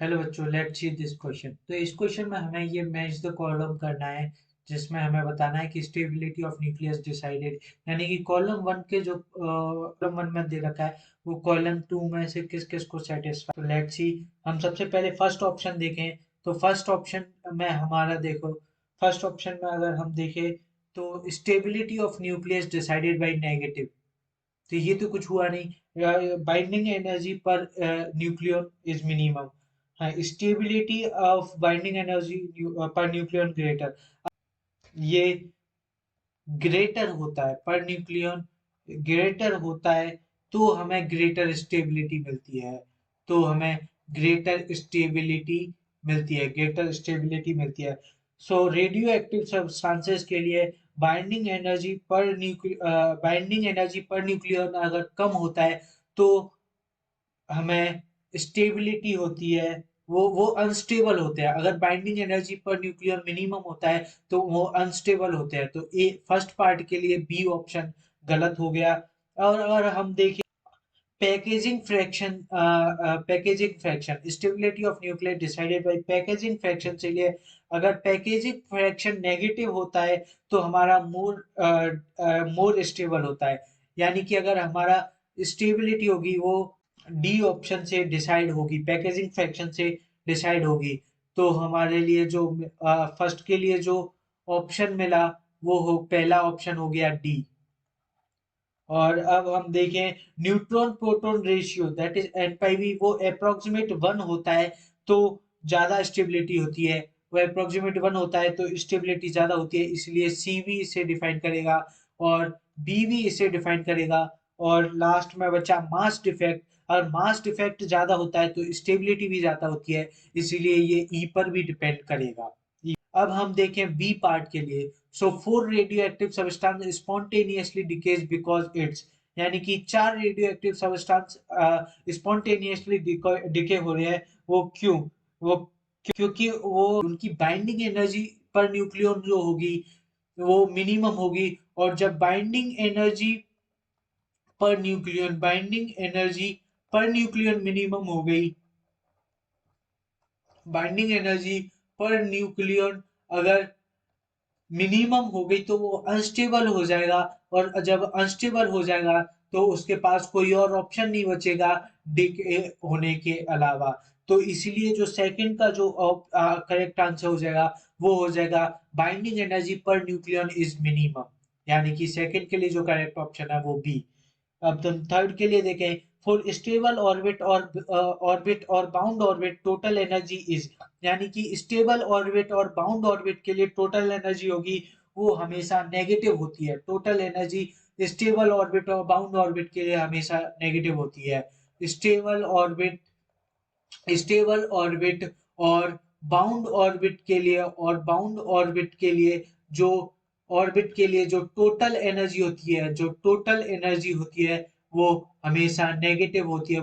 Hello बच्चों, let's see this question. तो इस क्वेश्चन में हमें ये मैच द कॉलम करना है, जिसमें हमें बताना है कि स्टेबिलिटी ऑफ न्यूक्लियस डिसाइडेड, यानी कि कॉलम वन के जो कॉलम वन में दे रखा है वो कॉलम टू में से किस किस को सेटिस्फाई। तो लेट्स सी, हम सबसे पहले फर्स्ट ऑप्शन देखें। तो फर्स्ट ऑप्शन में हमारा देखो, फर्स्ट ऑप्शन में अगर हम देखें तो stability of nucleus decided by negative. तो ये तो कुछ हुआ नहीं। Binding energy per nucleon is minimum. हाँ, stability of binding energy per nucleon greater, ये ग्रेटर होता है पर न्यूक्लियन ग्रेटर होता है तो हमें ग्रेटर स्टेबिलिटी मिलती है। तो हमें ग्रेटर स्टेबिलिटी ग्रेटर स्टेबिलिटी मिलती है। सो रेडियो एक्टिव सब्सटेंसेस के लिए बाइंडिंग एनर्जी पर न्यूक्लियन अगर कम होता है तो हमें स्टेबिलिटी होती है, वो अनस्टेबल होते हैं। अगर बाइंडिंग एनर्जी पर न्यूक्लियर मिनिमम होता है तो वो अनस्टेबल होते हैं। तो ए फर्स्ट पार्ट के लिए बी ऑप्शन गलत हो गया। और अगर हम देखें packaging fraction, stability of nuclear decided by packaging fraction के लिए अगर पैकेजिंग फ्रैक्शन नेगेटिव होता है तो हमारा मोर स्टेबल होता है। यानी कि अगर हमारा स्टेबिलिटी होगी वो डी ऑप्शन से डिसाइड होगी, पैकेजिंग फ्रैक्शन से डिसाइड होगी। तो हमारे लिए जो फर्स्ट के लिए जो ऑप्शन मिला वो हो पहला ऑप्शन हो गया डी। और अब हम देखें neutron proton ratio that is एन/वी, वो अप्रोक्सीमेट 1 होता है तो ज्यादा स्टेबिलिटी होती है। वो अप्रोक्सीमेट 1 होता है तो स्टेबिलिटी ज्यादा होती है, इसलिए सी भी इसे डिफाइन करेगा और बी भी इसे डिफाइन करेगा। और लास्ट में बचा मास डिफेक्ट, और मास डिफेक्ट ज्यादा होता है तो स्टेबिलिटी भी ज्यादा होती है, इसीलिए ये ई पर भी डिपेंड करेगा। अब हम देखें बी पार्ट के लिए। So four radio active substance spontaneously decays because it's, यानी कि चार radio active substance spontaneously decay हो रहे हैं। वो क्यों? वो क्योंकि वो उनकी बाइंडिंग एनर्जी पर न्यूक्लियन जो होगी वो मिनिमम होगी। और जब binding energy per nucleon minimum हो गई, बाइंडिंग एनर्जी पर न्यूक्लियन अगर मिनिमम हो गई तो वो अनस्टेबल हो जाएगा। और जब अनस्टेबल हो जाएगा तो उसके पास कोई और ऑप्शन नहीं बचेगा डिके होने के अलावा। तो इसलिए जो सेकंड का जो करेक्ट आंसर हो जाएगा वो हो जाएगा binding energy per nucleon is minimum, यानी कि सेकंड के लिए जो करेक्ट ऑप्शन है वो बी। अब तुम थर्ड के लिए देखें। फॉर स्टेबल ऑर्बिट और bound orbit total energy is, यानी कि स्टेबल ऑर्बिट और बाउंड ऑर्बिट के लिए टोटल एनर्जी होगी वो हमेशा नेगेटिव होती है। टोटल एनर्जी स्टेबल ऑर्बिट और बाउंड ऑर्बिट के लिए हमेशा नेगेटिव होती है। स्टेबल ऑर्बिट स्टेबल ऑर्बिट और बाउंड ऑर्बिट के लिए जो टोटल एनर्जी होती है, वो हमेशा नेगेटिव होती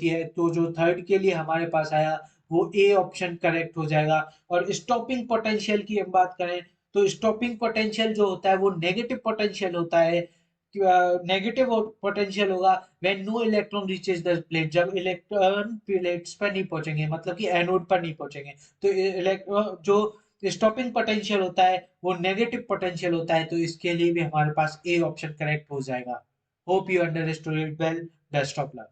है, तो जो थर्ड के लिए हमारे पास आया वो ए ऑप्शन करेक्ट हो जाएगा। और स्टॉपिंग पोटेंशियल की हम बात करें तो स्टॉपिंग पोटेंशियल जो होता है वो नेगेटिव पोटेंशियल होता है। नेगेटिव पोटेंशियल होगा when no electron reaches the plate, जब इलेक्ट्रॉन प्लेट्स पर नहीं पहुंचेंगे, मतलब कि एनोड पर नहीं पहुंचेंगे। तो इलेक्ट्रॉन जो स्टॉपिंग पोटेंशियल होता है वो नेगेटिव पोटेंशियल होता है, तो इसके लिए भी हमारे पास ए ऑप्शन करेक्ट हो जाएगा। Hope you understood it well. Best of luck.